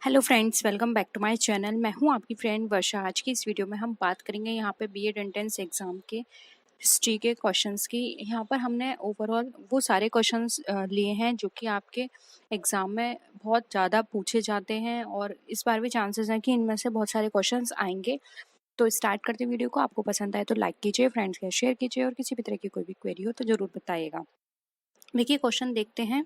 Hello friends, welcome back to my channel. मैं हूं आपकी फ्रेंड वर्षा। आज की इस वीडियो में हम बात करेंगे यहाँ पे बीएड एंट्रेंस एग्ज़ाम के हिस्ट्री के क्वेश्चंस की। यहाँ पर हमने ओवरऑल वो सारे क्वेश्चंस लिए हैं जो कि आपके एग्ज़ाम में बहुत ज़्यादा पूछे जाते हैं और इस बार भी चांसेस हैं कि इनमें से बहुत सारे क्वेश्चंस आएंगे। तो स्टार्ट करते वीडियो को। आपको पसंद आए तो लाइक कीजिए, फ्रेंड्स के शेयर कीजिए और किसी भी तरह की कोई भी क्वेरी हो तो ज़रूर बताइएगा। देखिए क्वेश्चन देखते हैं।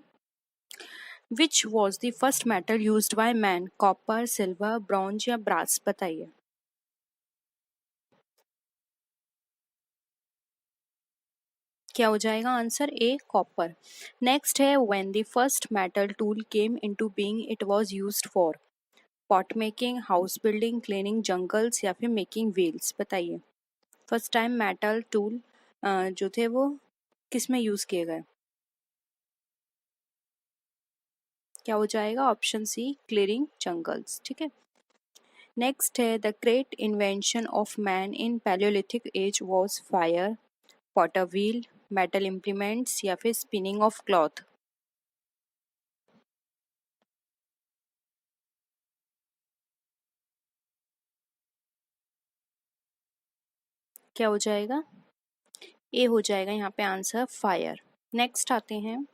विच was the first metal used by man? Copper, silver, bronze या ब्रास? बताइए। क्या हो जाएगा आंसर? ए, कॉपर। नेक्स्ट है, when the first metal tool came into being it was used for? Pot making, house building, cleaning jungles या फिर making wheels? बताइए। First time metal tool जो थे वो किस में यूज किए गए? क्या हो जाएगा? Option C, clearing jungles. ठीक है। नेक्स्ट है, the great invention of man in Palaeolithic age was fire, potter wheel, metal implements या फिर स्पिनिंग ऑफ क्लॉथ? क्या हो जाएगा? ए हो जाएगा यहाँ पे आंसर, फायर। नेक्स्ट आते हैं।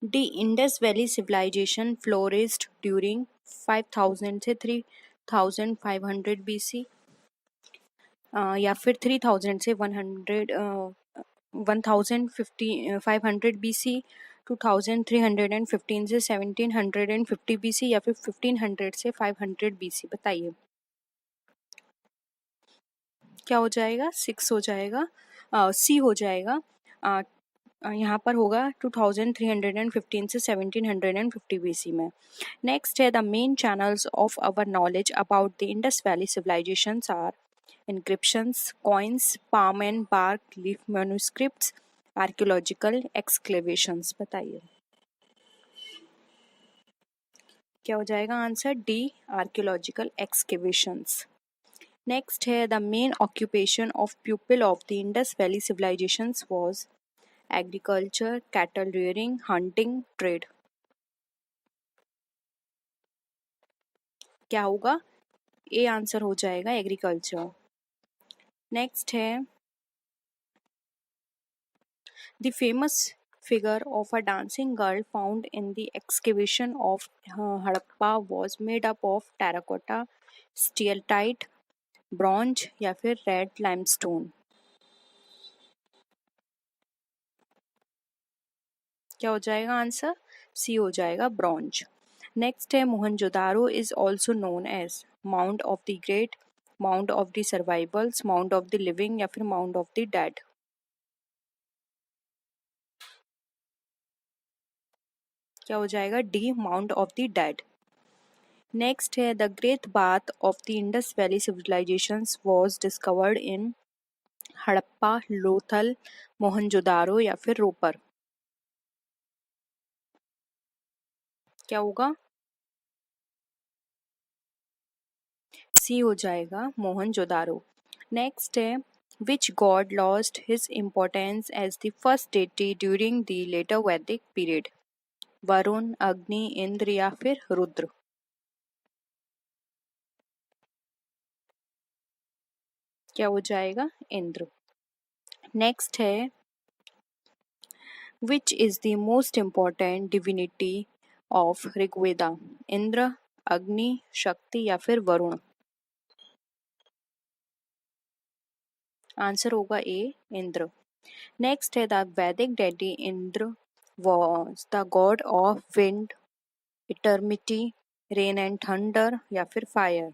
The Indus Valley civilisation flourished during 5000 से 3500 बीसी, या फिर 3000 से 100 1050 500 बीसी, 2315 से 1750 बीसी या फिर 1500 से 500 बीसी? बताइए। क्या हो जाएगा? सिक्स हो जाएगा, सी हो जाएगा। यहाँ पर होगा 2315 से 1750 बीसी में। नेक्स्ट है, the main channels of our knowledge about the Indus valley civilisations are inscriptions, coins, palm and bark leaf manuscripts, archaeological excavations? बताइए। क्या हो जाएगा answer? D, archaeological excavations. Next है, the main occupation of people of the Indus valley civilizations was agriculture, cattle rearing, hunting, trade? क्या होगा? A answer हो जाएगा, agriculture. Next है, the famous figure of a dancing girl found in the excavation of Harappa was made up of terracotta, steatite, bronze या फिर red limestone? क्या हो जाएगा आंसर? सी हो जाएगा, ब्रॉन्ज। नेक्स्ट है, Mohenjodaro is also known as mount of the great, mount of the survivals, mount of the living या फिर माउंट ऑफ द डेड? क्या हो जाएगा? D, mount of the dead. Next है, the great bath of the Indus valley civilizations was discovered in Harappa, Lothal, Mohenjodaro या फिर रोपर? क्या होगा? सी हो जाएगा, मोहनजोदारो। नेक्स्ट है, which god lost his importance as the first deity during the later Vedic period? Varun, Agni, Indra या फिर रुद्र? क्या हो जाएगा? इंद्र। नेक्स्ट है, which is the most important divinity of Rigveda? Indra, अग्नि, शक्ति या फिर वरुण? आंसर होगा ए, इंद्र। नेक्स्ट है, द वैदिक deity Indra was the god of wind, eternity, rain and thunder या फिर फायर?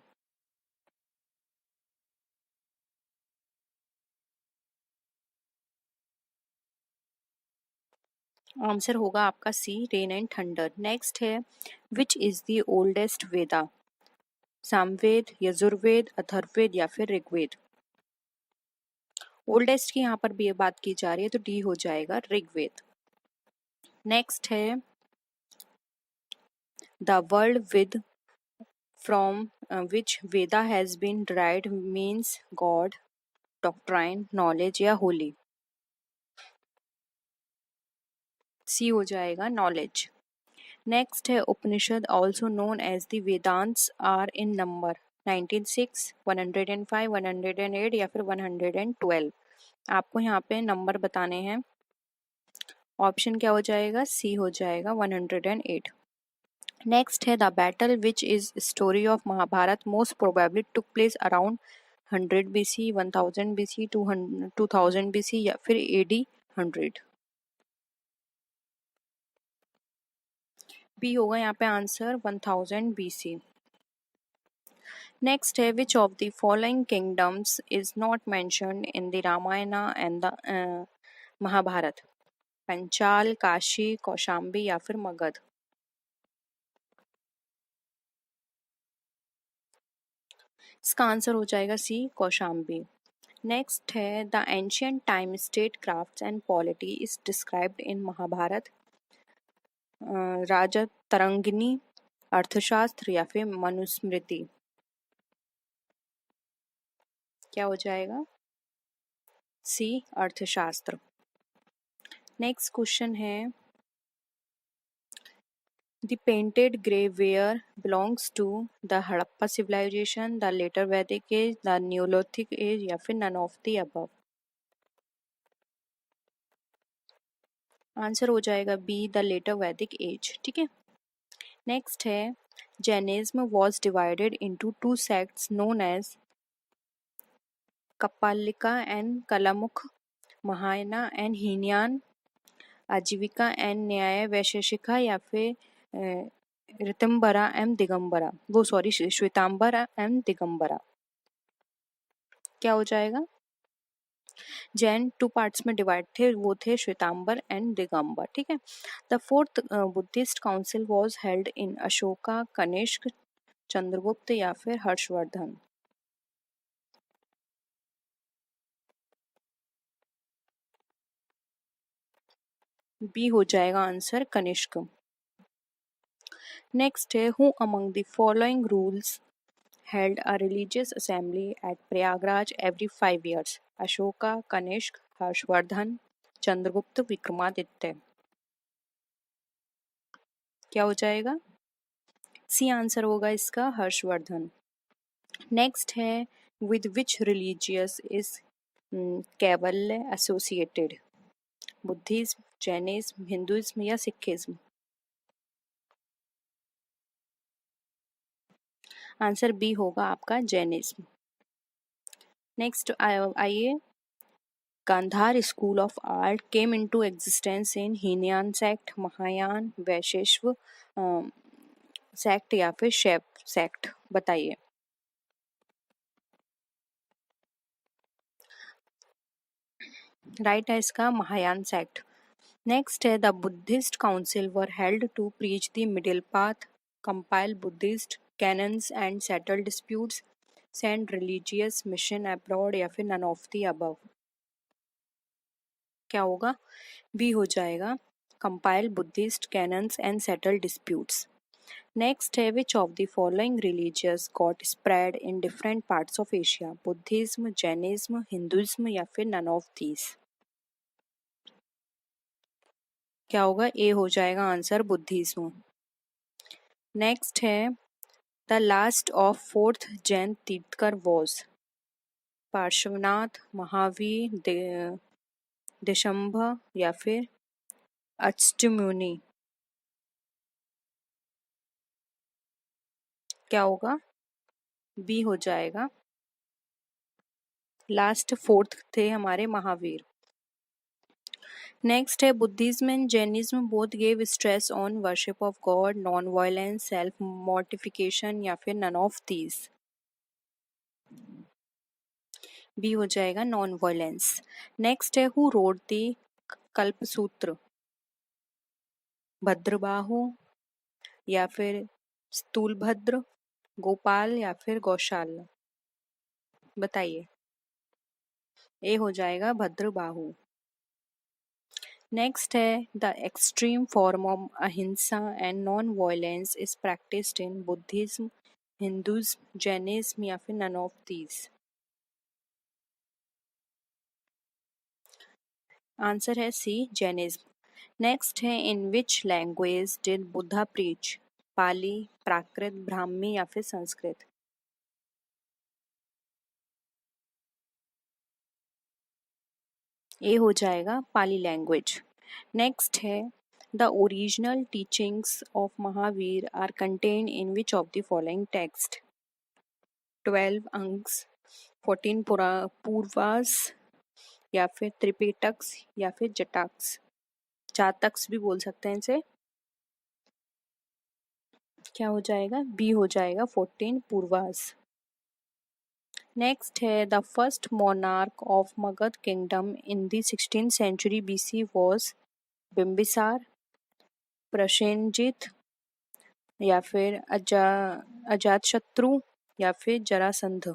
आंसर होगा आपका सी, रेन एंड थंडर। नेक्स्ट है, विच इज द ओल्डेस्ट वेदा? सामवेद, यजुर्वेद, अथर्ववेद या फिर ऋग्वेद? ओल्डेस्ट की यहाँ पर भी ये बात की जा रही है तो डी हो जाएगा, ऋग्वेद। नेक्स्ट है, the world with from which Veda has been derived means god, doctrine, knowledge या होली? सी हो जाएगा नॉलेज। नेक्स्ट है Upanishad also known as the Vedants are in number 96, 105, 108 या फिर 112। आपको यहाँ पे नंबर बताने हैं। ऑप्शन क्या हो जाएगा? सी हो जाएगा 108। नेक्स्ट है the battle which is story of Mahabharata most probably took place around 100 BC, 1000 BC, 2000 BC या फिर AD 100। बी होगा यहाँ पे आंसर 1000 BC। नेक्स्ट है which of the following kingdoms is not mentioned in the Ramayana and the Mahabharata? Panchal, Kashi, Kaushambi या फिर मगध? इसका answer हो जाएगा सी कौशाम्बी। नेक्स्ट है the ancient time state crafts and polity is described in Mahabharata? Raja Tarangini, Arthashastra या फिर मनुस्मृति? क्या हो जाएगा? सी अर्थशास्त्र। नेक्स्ट क्वेश्चन है the painted greyware belongs to the Harappa civilization, the later Vedic age, the Neolithic age या फिर none of the above? Answer हो जाएगा B the later Vedic age. ठीक है। नेक्स्ट है Jainism was divided into two sects known as Kapalika and Kalamukh, Mahayana and Hinayana, Ajivika and न्याय वैशेषिका या फिर ऋतंबरा एवं दिगंबरा, वो सॉरी श्वेतांबरा एवं दिगंबरा? क्या हो जाएगा? जैन टू पार्ट्स में डिवाइड थे, वो थे श्वेतांबर एंड दिगंबर। ठीक है। The fourth Buddhist council was held in Ashoka, Kanishka, Chandragupta या फिर हर्षवर्धन? बी हो जाएगा आंसर कनिष्क। नेक्स्ट है who among the following rulers held a religious assembly at Prayagraj every 5 years? Ashoka, Kanishka, Harshvardhan, Chandragupta, Vikramaditya? क्या हो जाएगा? सी आंसर होगा इसका हर्षवर्धन। नेक्स्ट है with which religious is Kaivalya associated? Buddhism, Jainism, Hinduism या सिखिज्म? आंसर बी होगा आपका जैनिज्म। नेक्स्ट आइए, Gandhara school of art came into existence in Hinayana sect, Mahayana, Vaishnava sect या फिर शैव सेक्ट? बताइए। राइट है इसका महायान सेक्ट। नेक्स्ट है the Buddhist council were held to preach the middle path, compile Buddhist canons and settle disputes, send religious mission abroad या फिर none of the above? क्या होगा? बी हो जाएगा compile Buddhist canons and settle disputes. Next है which of the following religious got spread in different parts of Asia? Buddhism, Jainism, Hinduism या फिर none of these? क्या होगा? ए हो जाएगा आंसर बुद्धिज्म। नेक्स्ट है the last of fourth Jain Tirthankar was? Parshvanath, Mahavir, दिशंभ या फिर अष्टमुनि? क्या होगा? बी हो जाएगा लास्ट फोर्थ थे हमारे महावीर। नेक्स्ट है Buddhism and Jainism both gave stress on worship of God, non violence, self mortification या फिर नन ऑफ दीज? बी हो जाएगा नॉन वायलेंस। नेक्स्ट है who wrote the Kalpasutra? Bhadrabahu या फिर स्थूलभद्र, गोपाल या फिर गौशाल? बताइए। ए हो जाएगा भद्रबाहु। नेक्स्ट है द एक्सट्रीम फॉर्म ऑफ अहिंसा and non violence is practised in Buddhism, Hinduism, Jainism या फिर नन ऑफ दीज? आंसर है सी जैनिज्म। नेक्स्ट है in which language did Buddha preach, Pali, Prakrit, Brahmi या फिर संस्कृत। ए हो जाएगा पाली लैंग्वेज। नेक्स्ट है the original teachings of Mahavir are contain in which of the following text, 12 अंक्स, 14 पूर्वास या फिर त्रिपिटक्स या फिर जटाक्स, जातक्स भी बोल सकते हैं इसे। क्या हो जाएगा, बी हो जाएगा 14 पूर्वास। नेक्स्ट है the first monarch of Magadh kingdom in the 16th century BC was Bimbisara, Prasenjit या फिर अजातशत्रु या फिर जरासंध।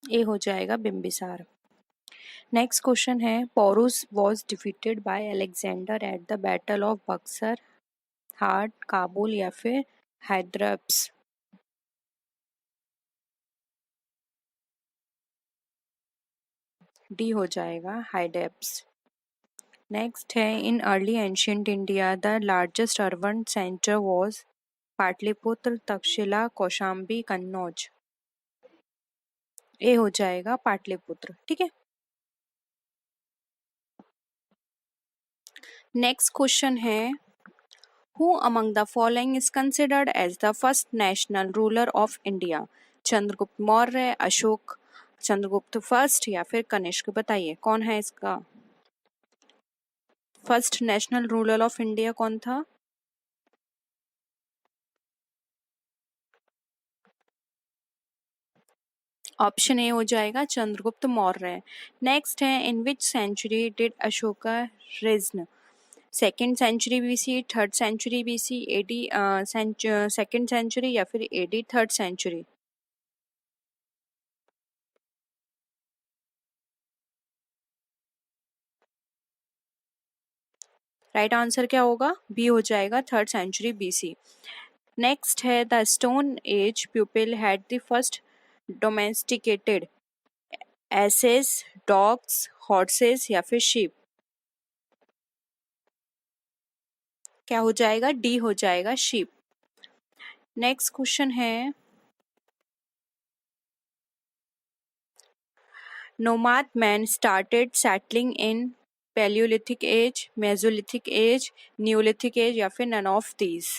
ए हो जाएगा बिंबिसार। नेक्स्ट क्वेश्चन है Porus was defeated by Alexander at the battle of Buxar, हाट, काबुल या फिर हैदराब्स। डी हो जाएगा हाइडेप्स। नेक्स्ट है in early ancient India the largest urban centre was Pataliputra, Takshashila, Kaushambi, Kannauj. A हो जाएगा पाटलिपुत्र। ठीक है। नेक्स्ट क्वेश्चन है who among the following is considered as the first national ruler of India, Chandragupta Maurya, Ashoka, Chandragupta first या फिर कनिष्क। बताइए कौन है इसका first national ruler of India, कौन था? ऑप्शन ए हो जाएगा चंद्रगुप्त मौर्य। नेक्स्ट है in which century did Ashoka reign, second century BC, third century BC, AD second century या फिर AD third century. Right answer क्या होगा, बी हो जाएगा थर्ड सेंचुरी BC। नेक्स्ट है the stone age people had the first domesticated, asses, dogs, horses या फिर sheep. क्या हो जाएगा, डी हो जाएगा शीप। नेक्स्ट क्वेश्चन है nomad men started settling in Paleolithic age, Mesolithic age, Neolithic age या फिर none of these।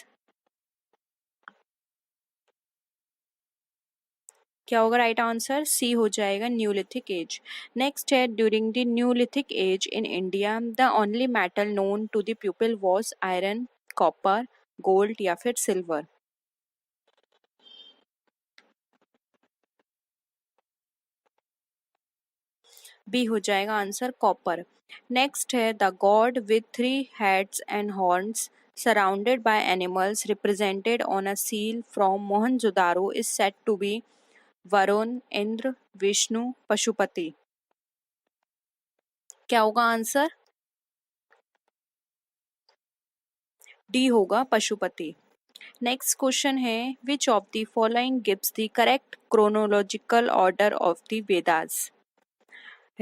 क्या होगा राइट आंसर, सी हो जाएगा न्यूलिथिक एज। नेक्स्ट है during the Neolithic age in India the only metal known to the people was iron, copper, gold या फिर silver. B हो जाएगा आंसर कॉपर। नेक्स्ट है the god with 3 heads and horns surrounded by animals represented on a seal from Mohenjo-daro is said to be Varun, Indra, Vishnu, Pashupati. क्या होगा answer, D होगा Pashupati. Next question है which of the following gives the correct chronological order of the Vedas,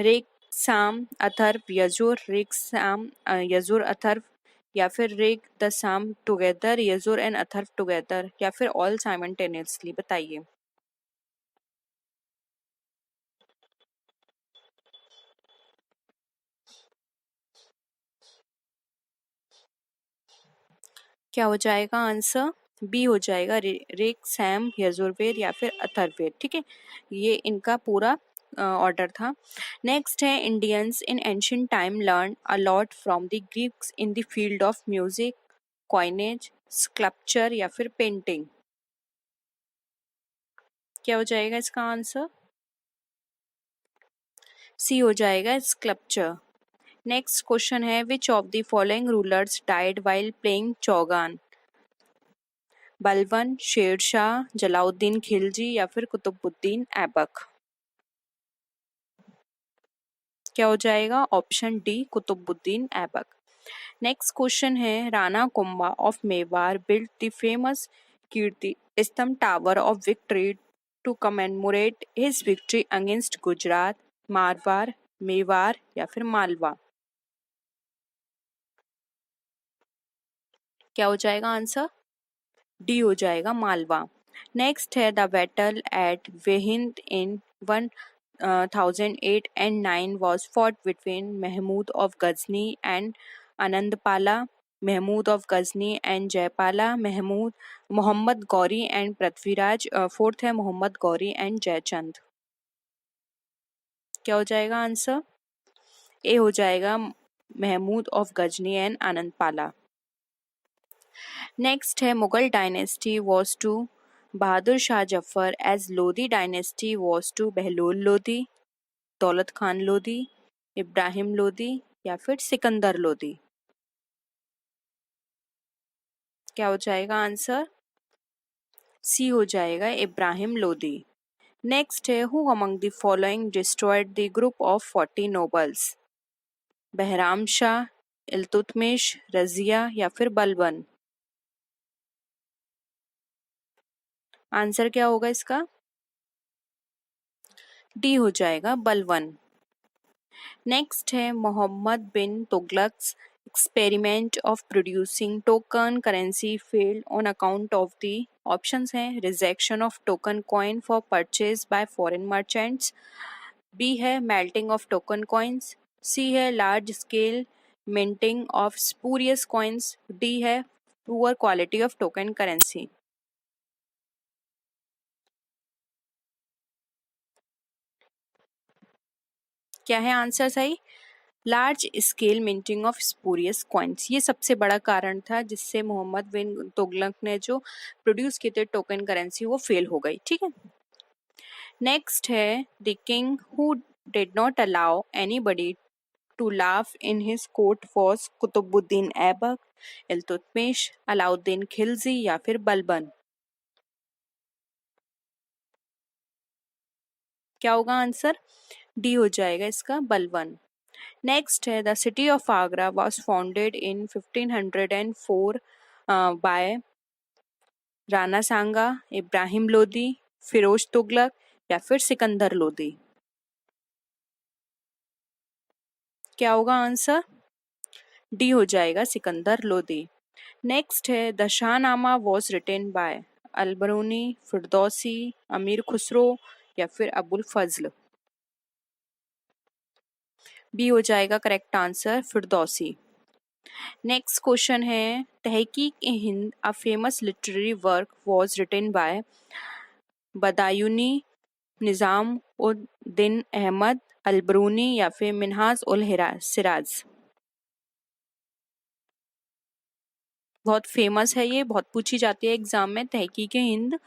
Rig, साम, अथर्व, यजुर, ऋग, साम, यजुर, अथर्व या फिर Rig the साम together, Yajur and Atharva together या फिर ऑल साइमल्टेनियसली। बताइए। क्या हो जाएगा आंसर, बी हो जाएगा ऋग, सैम, यजुर्वेद या फिर अथर्ववेद। ठीक है, ये इनका पूरा ऑर्डर था। नेक्स्ट है Indians in ancient time learn a lot from the Greeks in the field of music, coinage, sculpture या फिर पेंटिंग। क्या हो जाएगा इसका आंसर, सी हो जाएगा स्कल्पचर। नेक्स्ट क्वेश्चन है which of the following rulers died while playing चौगान, बलबन, शेरशाह, जलाउद्दीन खिलजी या फिर कुतुबुद्दीन ऐबक। क्या हो जाएगा, option D Qutubuddin Aibak. Next question है Rana Kumbha of Mewar built the famous Kirti Stambh tower of victory to commemorate his victory against Gujarat, Marwar, Mewar या फिर मालवा। क्या हो जाएगा आंसर? डी हो जाएगा, मालवा। नेक्स्ट है the battle at Waihind in 1008 and 9 was fought between Mahmud of Ghazni and Anandpala, Mahmud of Ghazni and Jaypala, Muhammad Gauri and Prithviraj, fourth है Mohammad Ghori and Jaichand. क्या हो जाएगा आंसर? ए हो जाएगा, Mahmud of Ghazni and Anandpala. Next है Mughal dynasty was to Bahadur Shah Zafar as Lodhi dynasty was to Bahlol Lodhi, Daulat Khan Lodhi, Ibrahim Lodhi या फिर सिकंदर लोधी। क्या हो जाएगा आंसर? सी हो जाएगा, इब्राहिम लोधी। नेक्स्ट है who among the following destroyed the group of 40 nobles, Bahram Shah, Iltutmish, Razia या फिर बलबन। आंसर क्या होगा इसका? डी हो जाएगा, बलवन। नेक्स्ट है Mohammad bin Tughlaq's experiment of producing token currency failed on account of the options हैं rejection of token coin for purchase by foreign merchants, B है melting of token coins, C है large scale minting of spurious coins, D है poor quality of token currency. क्या है answer सही? Large scale minting of spurious coins, ये सबसे बड़ा कारण था जिससे मोहम्मद बिन तुगलक ने जो प्रोड्यूस किए थे टोकन करेंसी वो फेल हो गई। ठीक है। नेक्स्ट है the king who did not allow anybody to laugh in his court was Qutbuddin Aibak, Iltutmish, Alauddin Khilji या फिर बलबन। क्या होगा आंसर? डी हो जाएगा इसका, बलबन। नेक्स्ट है the city of Agra was founded in 1504 by Rana Sanga, Ibrahim Lodi, Firoz Tughlaq या फिर सिकंदर लोदी। क्या होगा आंसर? डी हो जाएगा, सिकंदर लोदी। नेक्स्ट है the Shahnama was written by Alberuni, Firdausi, Amir Khusro या फिर अबुल फजल। बी हो जाएगा correct answer, Firdausi. Next question है Tahqiq e Hind a famous literary work was written by Badayuni, Nizam ud din Ahmad, Al-Biruni या फिर मिन्हाज उल सिराज। बहुत फेमस है, ये बहुत पूछी जाती है एग्जाम में, तहकीक हिंद।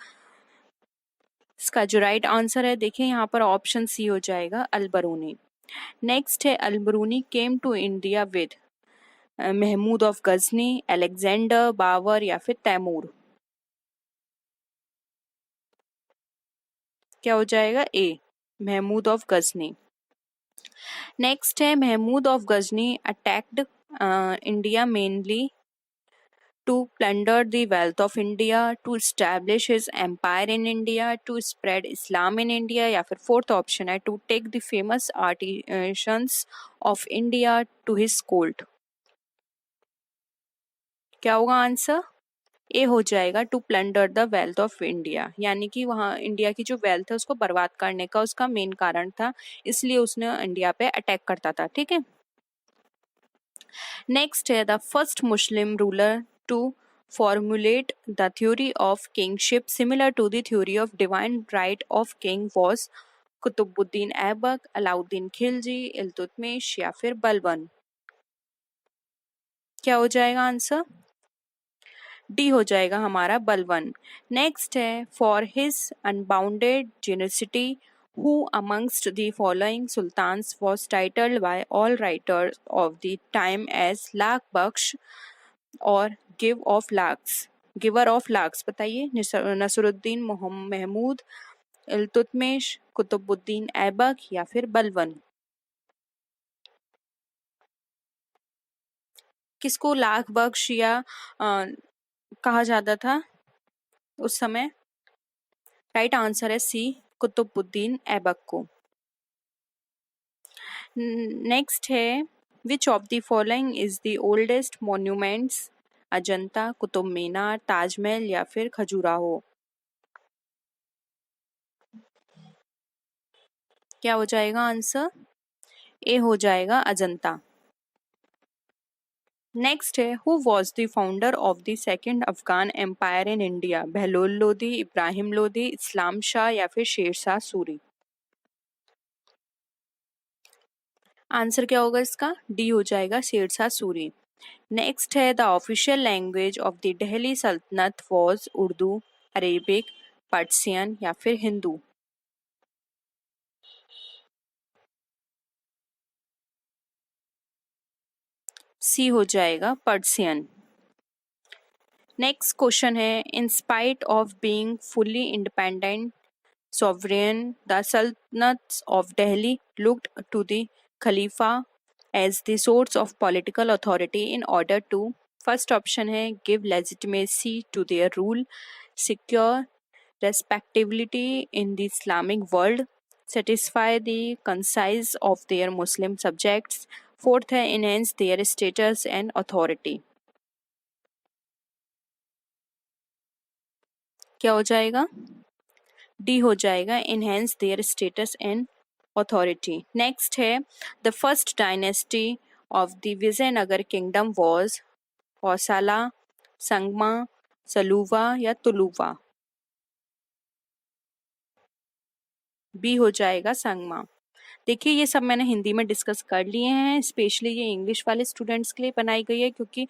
इसका जो राइट आंसर है देखिए यहाँ पर ऑप्शन सी हो जाएगा, अलबरूनी। नेक्स्ट है Alberuni came to India with Mahmud of Ghazni, Alexander, Babur या फिर तैमूर। क्या हो जाएगा? A, Mahmud of Ghazni. Next है Mahmud of Ghazni attacked India mainly to plunder the wealth of India, to establish his empire in India, to spread Islam in India या फिर fourth option है to take the famous artisans of India to his court। क्या होगा answer? A हो जाएगा, to plunder the wealth of India, यानी कि वहाँ इंडिया की जो वेल्थ है उसको बर्बाद करने का उसका मेन कारण था, इसलिए उसने इंडिया पे अटैक करता था। ठीक है। नेक्स्ट है the first Muslim ruler to formulate the theory of kingship similar to the theory of divine right of king was Qutbuddin Aibak, Alauddin Khilji, Iltutmish या फिर बलबन। क्या हो जाएगा आंसर? डी हो जाएगा हमारा, बलबन। नेक्स्ट है for his unbounded generosity who amongst the following sultans was titled by all writers of the time as Lakh Bakhsh or giver of lakhs. बताइए, नसरुद्दीन महमूद, इल्तुतमिश, कुतुबुद्दीन ऐबक या फिर बलबन। किसको लाख बख्श या कहा जाता था उस समय? राइट आंसर है सी, कुतुबुद्दीन ऐबक को। नेक्स्ट है which of the following is the oldest monuments Ajanta, Qutub Minar, Taj Mahal या फिर खजुराहो? क्या हो जाएगा आंसर? ए हो जाएगा अजंता। नेक्स्ट है, who was the founder of the second Afghan empire in India? Bahlol Lodhi, Ibrahim Lodhi, Islam Shah या फिर शेरशाह सूरी? आंसर क्या होगा इसका? डी हो जाएगा शेरशाह सूरी। नेक्स्ट है, the official language of the Delhi सल्तनत वॉज उर्दू, अरेबिक, पर्शियन या फिर हिंदू? सी हो जाएगा पर्शियन। नेक्स्ट क्वेश्चन है, in spite of being fully independent sovereign, the sultanates of Delhi looked to the Khalifa as the source of political authority in order to, first option है, give legitimacy to their rule, secure respectability in the Islamic world, satisfy the conscience of their Muslim subjects, fourth है, enhance their status and authority? क्या हो जाएगा? D हो जाएगा enhance their status and authority. Next है, the first dynasty of the Vijayanagar kingdom was Hoysala, Sangma, Saluva या Tuluva? B हो जाएगा संगमा। देखिए ये सब मैंने हिंदी में डिस्कस कर लिए हैं, स्पेशली ये इंग्लिश वाले स्टूडेंट्स के लिए बनाई गई है क्योंकि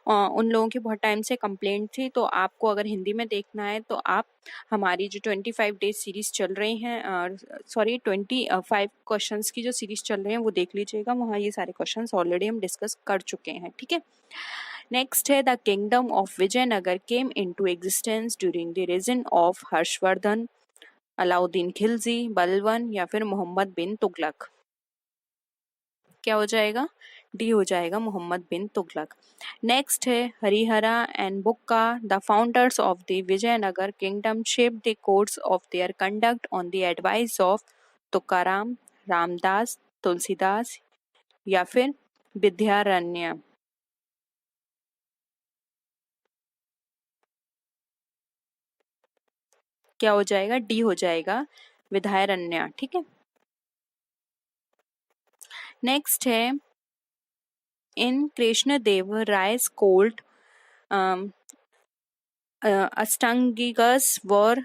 उन लोगों की बहुत टाइम से कंप्लेंट थी। तो आपको अगर हिंदी में देखना है तो आप हमारी जो 25 डेज सीरीज चल रही हैं, सॉरी 25 क्वेश्चंस की जो सीरीज चल रही है वो देख लीजिएगा, वहाँ ये सारे क्वेश्चंस ऑलरेडी हम डिस्कस कर चुके हैं। ठीक है। नेक्स्ट है, the kingdom of Vijayanagara came into existence during the reign of Harshvardhan, Alauddin Khilji, Balban या फिर मोहम्मद बिन तुगलक? क्या हो जाएगा? डी हो जाएगा मोहम्मद बिन तुगलक। नेक्स्ट है, Harihara and Bukka, the founders of the Vijayanagara kingdom, shape the course of their conduct on the advice of Tukaram, Ramdas, Tulsidas या फिर विद्यारण्य? क्या हो जाएगा? डी हो जाएगा विद्यारण्य। ठीक है। नेक्स्ट है, इन Krishnadeva राय's court, Astanghikas were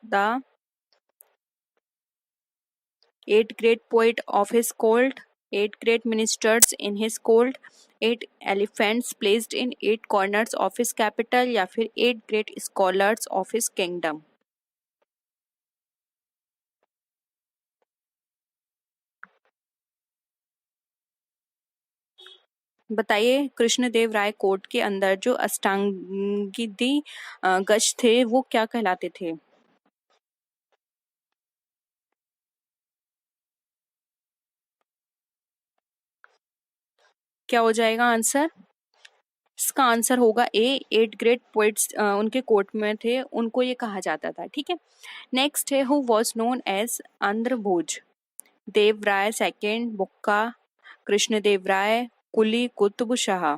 the 8 great poets of his court, 8 great ministers in his court, 8 elephants placed in 8 corners of his capital या फिर 8 great scholars of his kingdom? बताइए, कृष्णदेव राय कोर्ट के अंदर जो अष्टांगी गज थे वो क्या कहलाते थे? क्या हो जाएगा आंसर? इसका आंसर होगा ए, 8 ग्रेट पोइट्स उनके कोर्ट में थे, उनको ये कहा जाता था। ठीक है। नेक्स्ट है, who was known as Andhra Bhoj? Dev Rai second, Bukka, Krishnadev Rai, Quli Qutub Shah?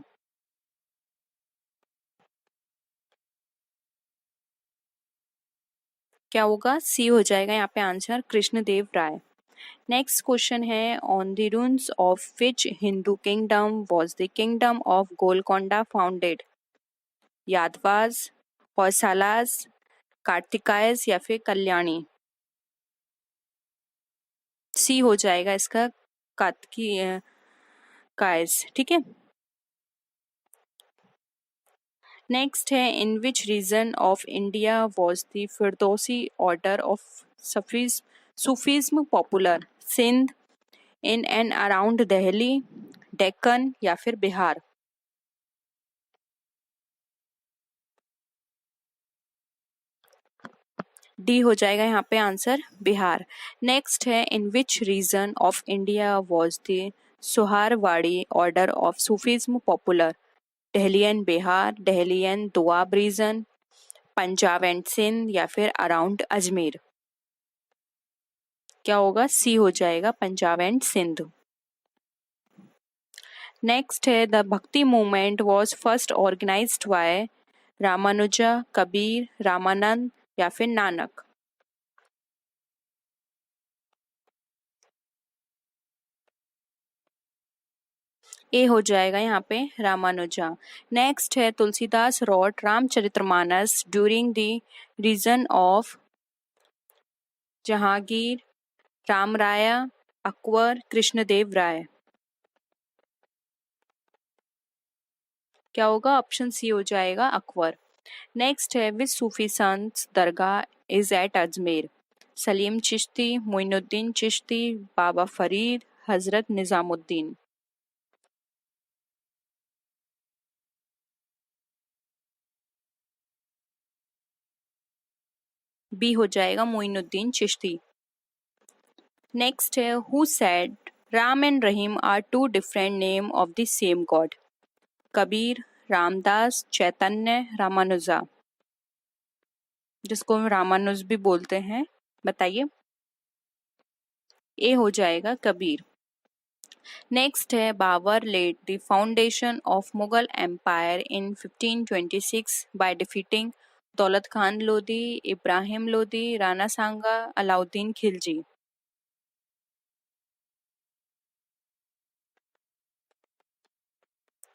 क्या होगा? सी हो जाएगा यहाँ पे answer, Krishnadev Rai. Next question है, on the ruins of which Hindu kingdom was the kingdom of Golconda founded? Yadavas, Hoysalas, Kartikayas या फिर कल्याणी? सी हो जाएगा इसका कार्तिकी कायस। ठीक है। नेक्स्ट है, in which region of India was the Firdausi order of Sufism popular? Sindh, in and around Delhi, Deccan या फिर बिहार? डी हो जाएगा यहाँ पे आंसर, बिहार। नेक्स्ट है, in which region of India was the Suharwardi order of Sufism popular? Delhi and Bihar, Delhi and Doab region, Punjab and Sindh या फिर around Ajmer? क्या होगा? सी हो जाएगा पंजाब एंड सिंध। नेक्स्ट है the Bhakti movement was first organised by Ramanuja, Kabir, Ramanand या फिर नानक। ए हो जाएगा यहाँ पे रामानुजा। नेक्स्ट है Tulsidas wrote Ramcharitmanas during the reign of Jahangir, Ram Raya, Akbar, Krishnadeva राय। क्या होगा? ऑप्शन सी हो जाएगा अकबर। नेक्स्ट है which Sufi sant dargah is at Ajmer? Salim Chishti, Moinuddin Chishti, Baba Farid, Hazrat Nizamuddin. B हो जाएगा मोइनुद्दीन चिश्ती। नेक्स्ट है who said Ram and Rahim are two different name of the same God? Kabir, Ramdas, Chaitanya, Ramanuja. जिसको हम रामानुज भी बोलते हैं, बताइए। ए हो जाएगा कबीर। नेक्स्ट है Babur laid the foundation of Mughal empire in 1526 by defeating Daulat Khan Lodi, Ibrahim Lodi, Rana सांगा, अलाउद्दीन खिलजी।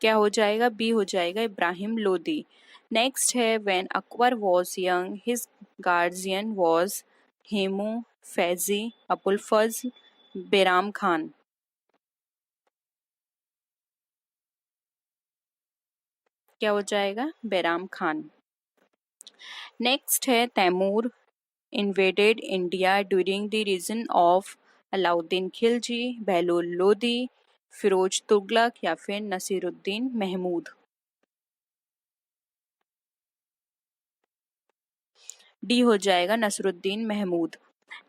क्या हो जाएगा? बी हो जाएगा इब्राहिम लोदी। नेक्स्ट है when Akbar was young his guardian was Hemu, Faizi, Abul Fazl, Bairam Khan. क्या हो जाएगा? बेराम खान। नेक्स्ट है Taimur invaded India during the reign of Alauddin Khilji, Bahlol Lodi, Firoz Tughlaq या फिर नसीरुद्दीन महमूद। डी हो जाएगा नसरुद्दीन महमूद।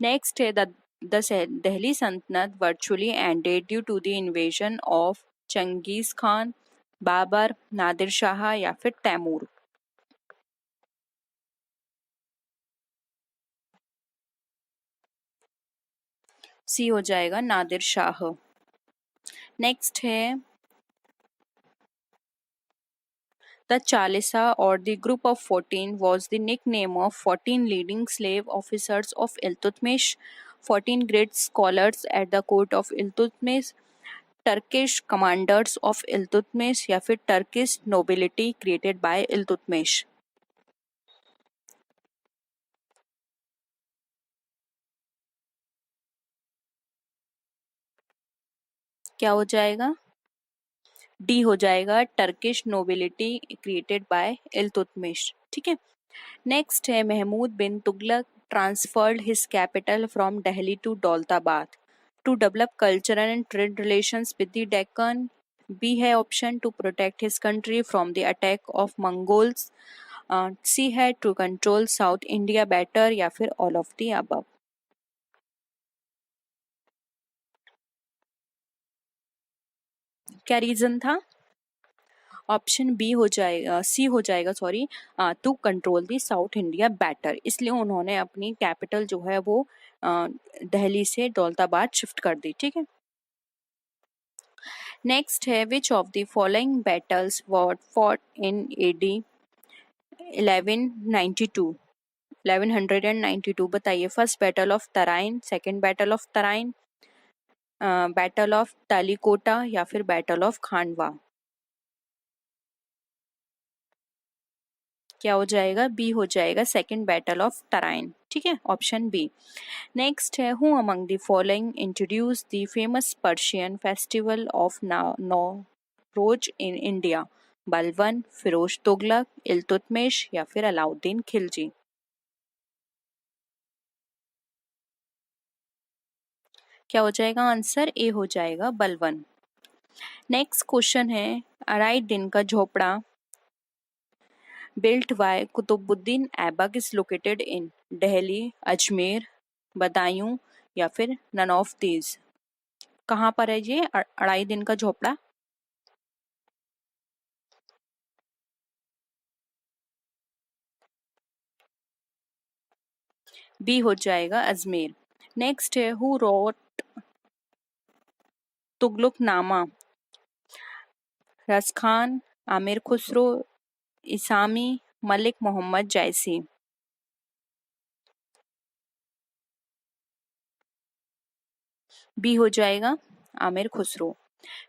नेक्स्ट है the Delhi Sultanate virtually ended due to the invasion of Genghis Khan, Babur, Nadir Shah या फिर तैमूर। सी हो जाएगा नादिर शाह। नेक्स्ट है the Chalisa or the Group of 14 was the nickname of 14 leading slave officers of Iltutmish, 14 great scholars at the court of Iltutmish, Turkish commanders of Iltutmish या फिर Turkish nobility created by Iltutmish। क्या हो जाएगा? D हो जाएगा Turkish nobility created by Iltutmish. ठीक है। Next है Mahmud bin Tughlaq transferred his capital from Delhi to Daulatabad to develop cultural and trade relations with the Deccan. B है option to protect his country from the attack of Mongols. C है to control south India better या फिर all of the above. क्या reason था? Option B हो जाएगा, C हो जाएगा sorry, to control the south India better. इसलिए उन्होंने अपनी कैपिटल जो है वो दिल्ली से दौलताबाद शिफ्ट कर दी। ठीक है। नेक्स्ट है which of the following battles were fought in AD 1192 1192? बताइए। First battle of Tarain, second battle of Tarain, battle of Talikota या फिर बैटल ऑफ खांडवा। क्या हो जाएगा? बी हो जाएगा सेकंड बैटल ऑफ तराइन। ठीक है, ऑप्शन बी। नेक्स्ट है who among the following introduce the famous Persian festival of Nowruz in India? Balban, Firoz Tughlaq, Iltutmish या फिर अलाउद्दीन खिलजी। क्या हो जाएगा आंसर? ए हो जाएगा बलबन। नेक्स्ट क्वेश्चन है अराई दिन का झोपड़ा built by Qutubuddin Aibak is located in Delhi, Ajmer, Badaun या फिर नन ऑफ दीज। कहाँ पर है ये अढ़ाई दिन का झोपड़ा? बी हो जाएगा अजमेर। नेक्स्ट है who wrote Tughluqnama? Raskhan, Amir Khusro, Isami, Malik Mohammad Jayasi. B हो जाएगा आमिर खुसरो।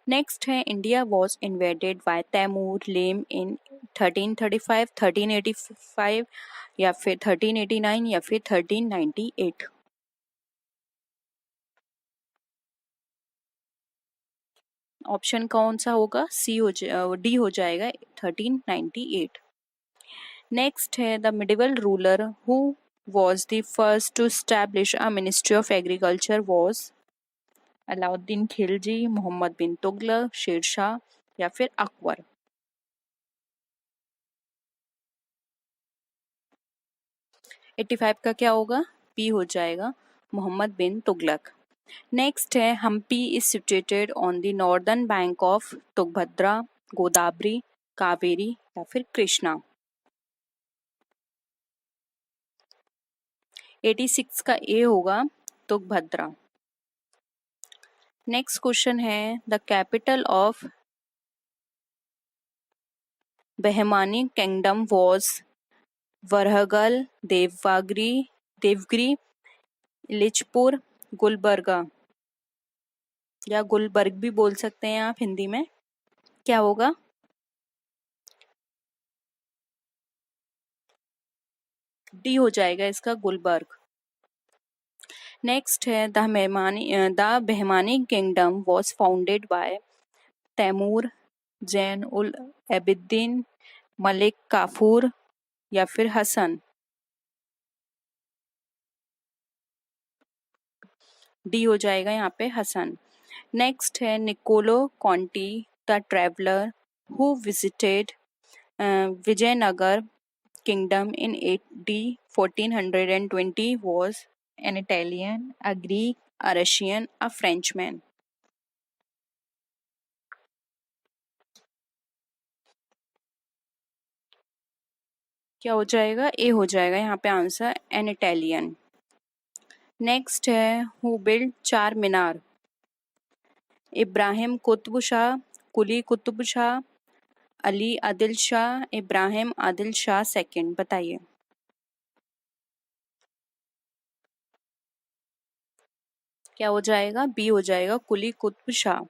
नेक्स्ट है India was invaded by Timur lame in 1335, 1385 या फिर 1389 या फिर 1398। ऑप्शन कौन सा होगा? डी हो जाएगा 1398। नेक्स्ट है the medieval ruler who was the first to establish a ministry of agriculture was Alauddin Khilji, Mohammad bin Tughlaq, Shershah या फिर अकबर। एट्टी फाइव का क्या होगा? बी हो जाएगा मोहम्मद बिन तुगलक। नेक्स्ट है Hampi is situated on the northern bank of Tungabhadra, Godavari, Kaveri या फिर कृष्णा। 86 का ए होगा तुंगभद्रा। नेक्स्ट क्वेश्चन है the capital of Bahmani kingdom was Warangal, Devagiri, Lichpur, Gulbarga या गुलबर्ग भी बोल सकते हैं आप हिंदी में। क्या होगा? डी हो जाएगा इसका गुलबर्ग। नेक्स्ट है the Bahmani kingdom was founded by Timur, Zain ul Abidin, Malik Kafur या फिर हसन। डी हो जाएगा यहाँ पे हसन। नेक्स्ट है Niccolo Conti the traveller who visited Vijayanagar kingdom in AD 1420 was an Italian, a Greek, a Russian, a Frenchman. क्या हो जाएगा? ए हो जाएगा यहाँ पे आंसर एन इटालियन। नेक्स्ट है who build Char Minar? Ibrahim Qutub Shah, Quli Qutub Shah, Ali Adil Shah, Ibrahim Adil Shah second. बताइए। क्या हो जाएगा? बी हो जाएगा कुली कुतुब शाह।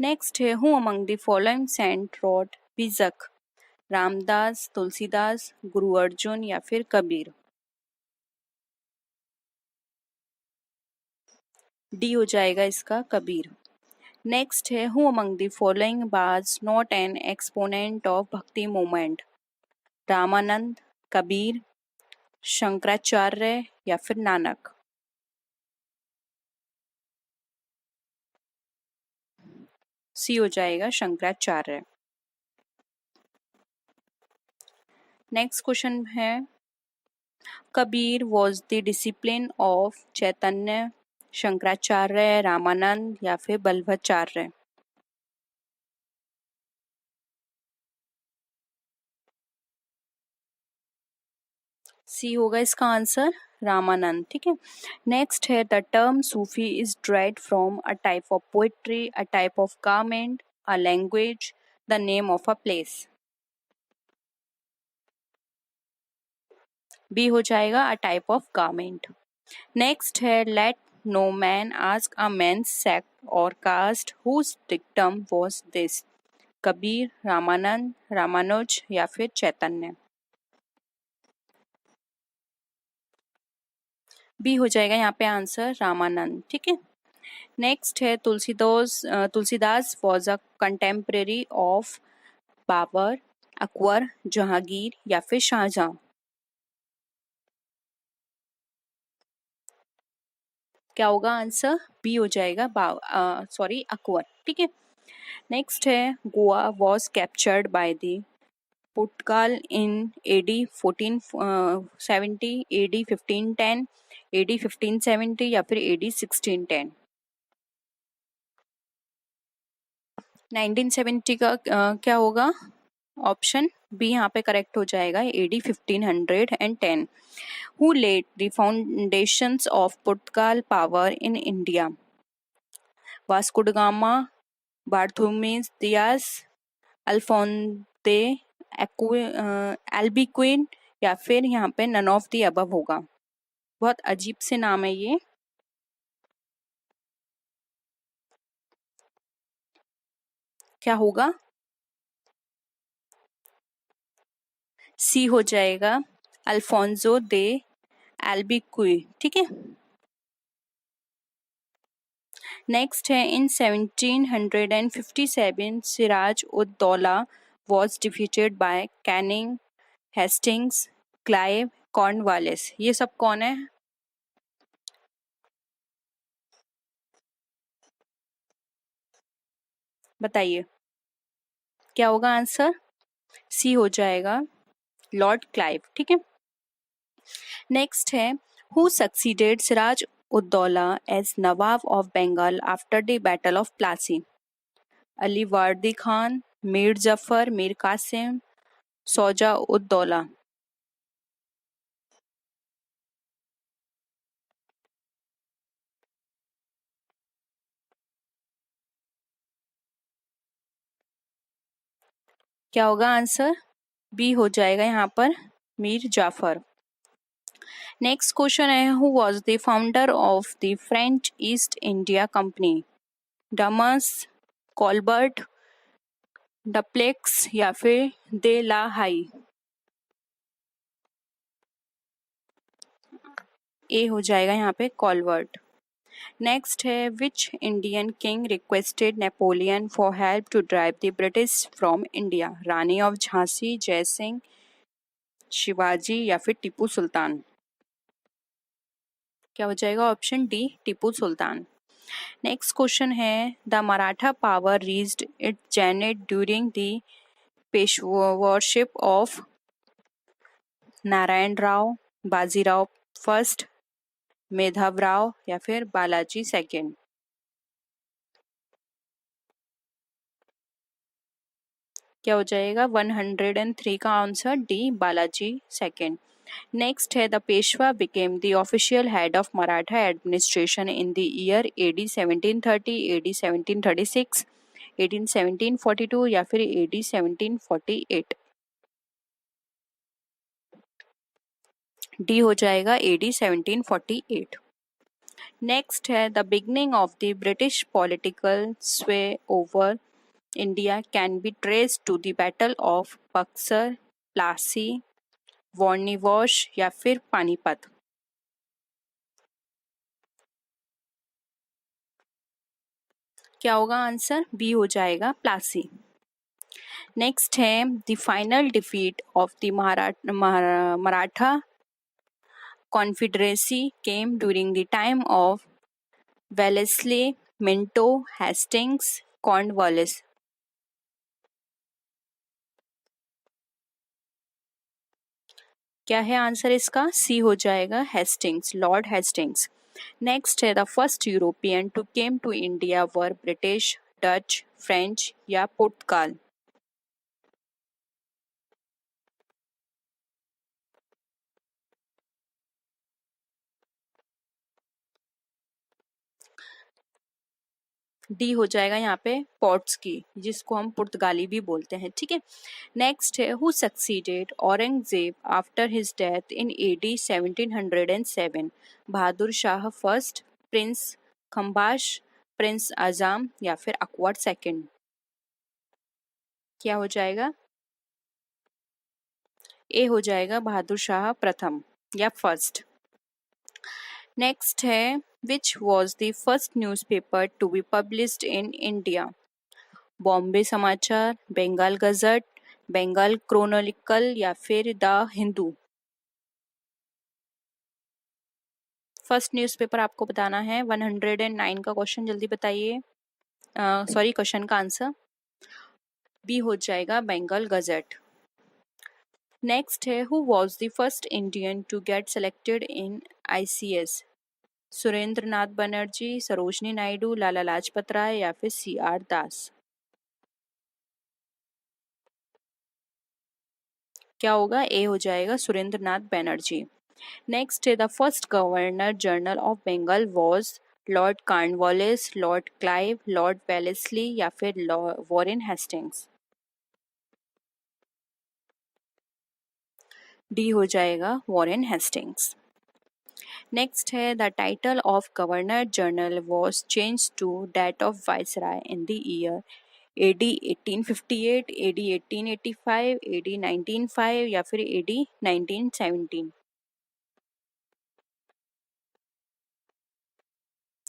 नेक्स्ट है who among the following saint wrote Bijak? Ramdas, Tulsidas, Guru Arjun या फिर कबीर। डी हो जाएगा इसका कबीर। नेक्स्ट है who among the following was not an exponent of Bhakti movement? Ramanand, Kabir, Shankaracharya या फिर नानक। सी हो जाएगा शंकराचार्य। नेक्स्ट क्वेश्चन है Kabir was the discipline of Chaitanya, Shankaracharya, Ramanand या फिर बल्लभाचार्य। सी होगा इसका आंसर रामानंद। ठीक है। नेक्स्ट है the term Sufi is derived from a type of poetry, a type of garment, a language, the name of a place. B हो जाएगा a type of garment. Next है let no man ask a man's sect or caste whose dictum was this? Kabir, Ramanand, Ramanuj या फिर चैतन्य। B हो जाएगा यहाँ पे answer Ramanand. ठीक है। नेक्स्ट है Tulsidas was a contemporary of Babur, Akbar, Jahangir या फिर शाहजहां। क्या होगा आंसर? बी हो जाएगा अकबर। ठीक है। नेक्स्ट है Goa was captured by the Portugal in AD 1470, AD 1510, AD 1570 या फिर एडी 1610। 1970 का क्या होगा? ऑप्शन बी यहाँ पे करेक्ट हो जाएगा AD 1510। Who laid the foundations of Portugal power in India? Vasco da Gama, Bartholomew Dias, Alfonso de, Albuquerque, या फिर यहाँ पे नन ऑफ दी अबव होगा। बहुत अजीब से नाम है ये। क्या होगा? सी हो जाएगा, अल्फोंसो दे एल्बिक्वी। ठीक है। नेक्स्ट है, इन 1757 Siraj ud Daula was defeated by Canning, Hastings, Clive, Cornwallis. ये सब कौन है? बताइए क्या होगा आंसर? सी हो जाएगा, लॉर्ड क्लाइव। ठीक है। नेक्स्ट है, who succeeded Siraj ud Daula as Nawab of Bengal after the battle of Plassey? Ali Vardi Khan, Mir Jafar, Mir Qasim, Shuja ud Daula. क्या होगा आंसर? बी हो जाएगा यहाँ पर, मीर जाफर। नेक्स्ट क्वेश्चन है, who was the founder of the French East India Company? Dumas, Colbert, Dupleix, या फिर दे ला हाई? ए हो जाएगा यहाँ पे, कॉलबर्ट। नेक्स्ट है, which Indian king requested Napoleon for help to drive the British from India? Rani of Jhansi, Jai Singh, Shivaji, या फिर टीपू सुल्तान? क्या हो जाएगा? Option D, Tipu Sultan. Next question है, the Maratha power reached it zenith during the Peshwaship of Narayan Rao, Bajirao first, Madhavrao, या फिर बालाजी सेकंड? क्या हो जाएगा? 103 का answer D, Balaji second. Next है, the Peshwa became the official head of Maratha administration in the year AD 1730, AD 1736, 1742, या फिर एडी 1748? डी हो जाएगा, एडी 1748। नेक्स्ट है, the beginning of the British political sway over India can be traced to the battle of Buxar, Plassey, वार्निवॉश, या फिर पानीपत? क्या होगा आंसर? बी हो जाएगा, प्लासी। नेक्स्ट है, the final defeat of the Maratha confederacy came during the time of Wellesley, Minto, Hastings, Cornwallis? क्या है आंसर इसका? सी हो जाएगा, हेस्टिंग्स, लॉर्ड हेस्टिंग्स। नेक्स्ट है, the first European to came to India were British, Dutch, French, या पुर्तगाल? D हो जाएगा यहाँ पे, पोर्ट्स की, जिसको हम पुर्तगाली भी बोलते हैं। ठीक है। नेक्स्ट है, who succeeded Aurangzeb after his death in AD 1707? Bahadur Shah first, prince Kambakhsh, prince Azam, या फिर अकबर सेकंड? क्या हो जाएगा? ए हो जाएगा, बहादुर शाह प्रथम या फर्स्ट। नेक्स्ट है, which was the first newspaper to be published in India? Bombay Samachar, Bengal gazette, Bengal chronicle, या फिर द हिंदू? फर्स्ट न्यूज़पेपर आपको बताना है। 109 का क्वेश्चन, जल्दी बताइए। सॉरी, क्वेश्चन का आंसर बी हो जाएगा, बंगाल गजट। नेक्स्ट है, who was the first Indian to get selected in ICS? Surendra Nath Banerjee, Sarojini Naidu, Lala Lajpat Rai, या फिर सी आर दास? क्या होगा? ए हो जाएगा, सुरेंद्र नाथ बनर्जी। नेक्स्ट है, the first governor general of Bengal was Lord Cornwallis, Lord Clive, Lord Wellesley, या फिर वॉरेन हेस्टिंग्स? डी हो जाएगा वॉरेन हेस्टिंग्स। नेक्स्ट है the title of governor general was change to that of viceroy in the year AD 1858, AD 1885, AD 1905 या फिर AD 1917।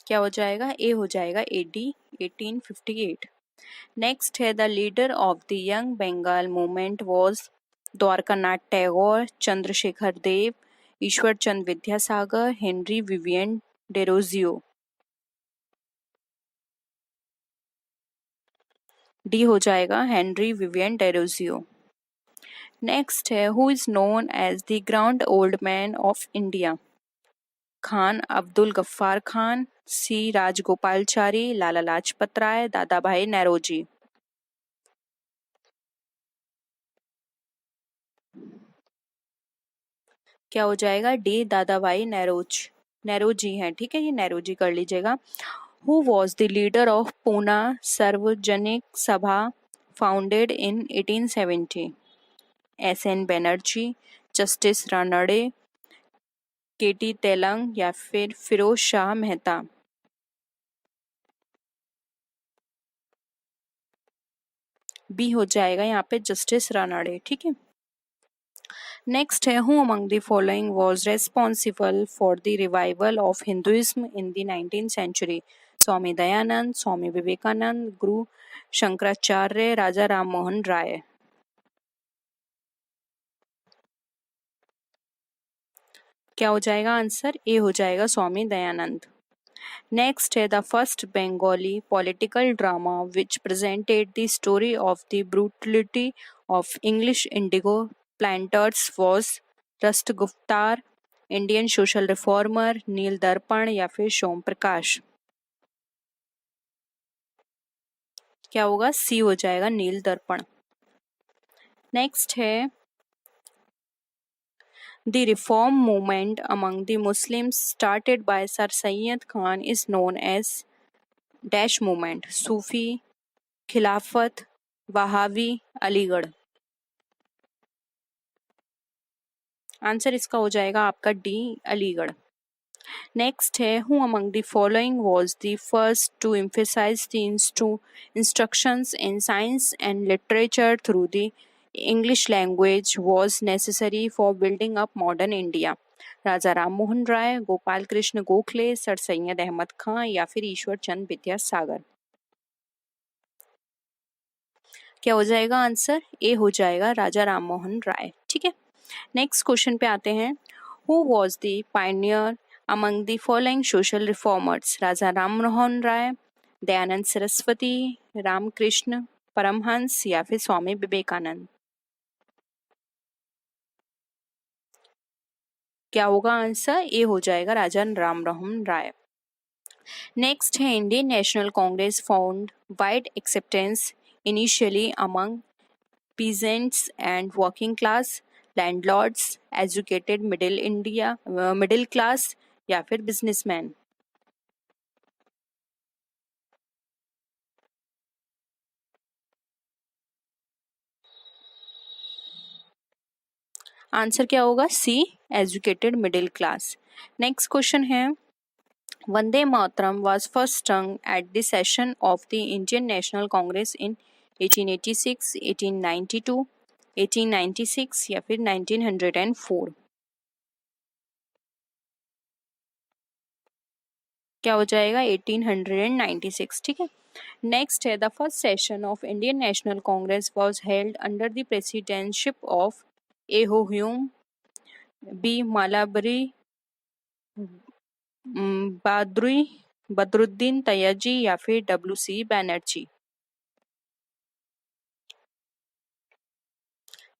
क्या हो जाएगा? ए हो जाएगा AD 1858। नेक्स्ट है the leader of the young Bengal movement was Dwarkanath Tagore, Chandrashekhar Dev, Ishwar Chand Vidyasagar, Henry Vivian Derozio. D हो जाएगा हेनरी विवियन डेरोजियो। नेक्स्ट है who is known as the grand old man of India? Khan Abdul Ghaffar Khan, C Rajagopalachari, Lala Lajpat Rai, Dada भाई नौरोजी। क्या हो जाएगा? डी दादा भाई नौरोजी हैं, ठीक है, ये नौरोजी कर लीजिएगा। Who was the leader of Poona Sarvajanik Sabha founded in 1870? SN Banerjee, Justice Ranade, KT Telang या फिर फिरोज शाह मेहता। बी हो जाएगा यहाँ पे जस्टिस रानड़े, ठीक है। नेक्स्ट है who among the following was responsible for the revival of Hinduism in the 19th century? Swami Dayanand, Swami Vivekanand, Guru Shankaracharya, राजा राम मोहन राय। क्या हो जाएगा आंसर? ए हो जाएगा स्वामी दयानंद। नेक्स्ट है the first Bengali political drama which presented the story of the brutality of English indigo planters was Rastgoftar, Indian social reformer, Neel Darpan या फिर सोम प्रकाश। क्या होगा? सी हो जाएगा नील दर्पण। नेक्स्ट है the reform movement among the Muslims started by sir Syed Khan is known as dash movement? Sufi, Khilafat, Wahabi, Aligarh. Answer इसका हो जाएगा आपका डी अलीगढ़। नेक्स्ट है who among the following was the first to emphasize the instructions in science and literature through the English language was necessary for building up modern India? Raja Ram Mohan Roy, Gopal Krishna Gokhale, sir Syed Ahmad खां या फिर ईश्वर चंद विद्यासागर। क्या हो जाएगा आंसर? ए हो जाएगा राजा राम मोहन राय, ठीक है। नेक्स्ट क्वेश्चन पे आते हैं who was the pioneer among the following social reformers? Raja Ram Mohan Roy, Dayanand Saraswati, Ramakrishna Paramhansa या फिर स्वामी विवेकानंद। क्या होगा आंसर? ए हो जाएगा राजा राम मोहन राय। नेक्स्ट है Indian National Congress found wide acceptance initially among peasants and working class, landlords, educated middle class या फिर businessmen। आंसर क्या होगा? C educated middle class. Next question है वंदे मातरम was first sung at the session of the Indian National Congress in 1886, 1892, 1896 या फिर 1904। क्या हो जाएगा? 1896, ठीक है। नेक्स्ट है the first session of Indian National Congress was held under the presidentship of A O Hume, B Malabari, बादरुई बदरुद्दीन तैयबजी या फिर WC बैनर्जी।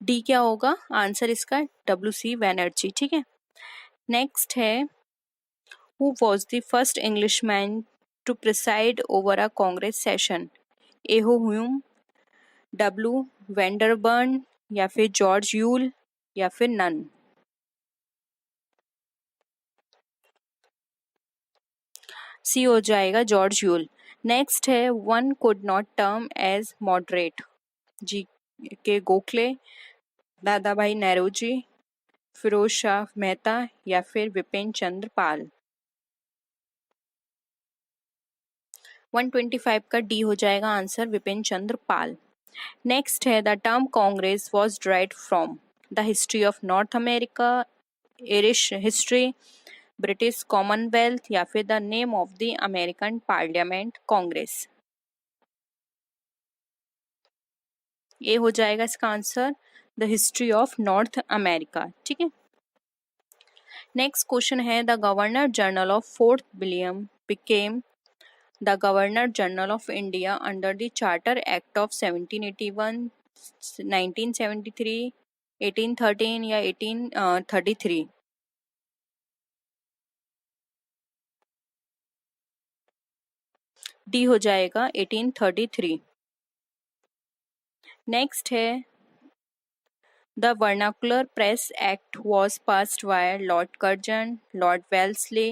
डी क्या होगा आंसर इसका? WC बैनर्जी, ठीक है। नेक्स्ट है who was the first Englishman to preside over a Congress session? A O Hume, W वेंडरबर्न या फिर जॉर्ज यूल या फिर नन। सी हो जाएगा जॉर्ज यूल। नेक्स्ट है one could not term as moderate? G K Gokhale, दादा भाई नौरोजी, फिरोज शाह मेहता या फिर विपिन चंद्र पाल। 125 का डी हो जाएगा आंसर, विपिन चंद्र पाल। नेक्स्ट है the term Congress was derived from the history of north America, Irish history, British Commonwealth या फिर the name of the American parliament Congress. ये हो जाएगा इसका answer, the history of north America. ठीक है। नेक्स्ट क्वेश्चन है the governor general of fourth William became the governor general of India under the charter act of 1781, 1973, 1813 या 1833। D हो जाएगा 1833। नेक्स्ट है the vernacular press act was passed by Lord Curzon, Lord Wellesley,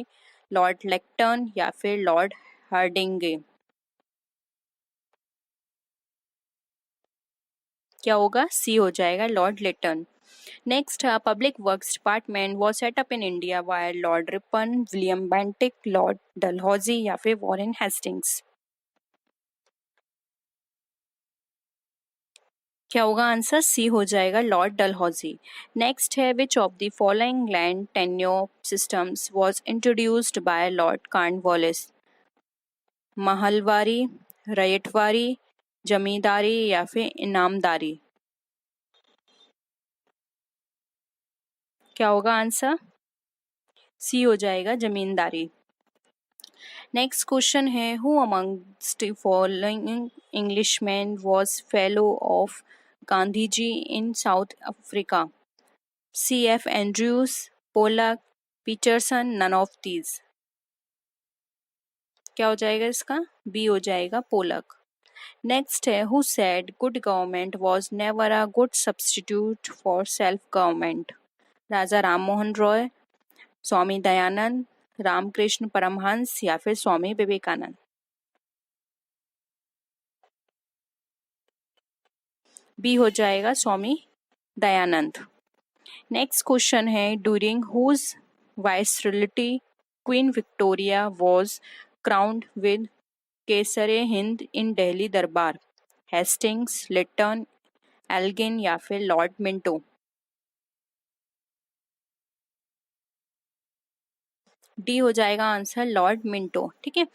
Lord Lytton या फिर Lord Hardinge. क्या होगा, C हो जाएगा, Lord Lytton. Next public works department was set up in India by Lord Ripon, William Bentinck, Lord Dalhousie या फिर Warren Hastings. क्या होगा आंसर, सी हो जाएगा, लॉर्ड डलहौजी। नेक्स्ट है which of the following land tenure systems was introduced by Lord Cornwallis, Mahalwari, Ryotwari, Zamindari या फिर इनामदारी। क्या होगा आंसर, सी हो जाएगा, जमींदारी। नेक्स्ट क्वेश्चन है who amongst the following Englishman was fellow of Gandhi ji in South Africa, C F Andrews, Polak, Peterson, none of these. क्या हो जाएगा इसका, बी हो जाएगा, पोलक। नेक्स्ट है who said good government was never a good substitute for self government, Raja Ram Mohan Roy, Swami Dayanand, Ramakrishna Paramhansa या फिर Swami Vivekananda. B हो जाएगा, स्वामी दयानंद। नेक्स्ट क्वेश्चन है during whose viceroyalty Queen Victoria was crowned with Kaiser e Hind in Delhi Durbar, Hastings, Liton, Elgin या फिर लॉर्ड मिंटो। डी हो जाएगा आंसर, लॉर्ड मिंटो। ठीक है।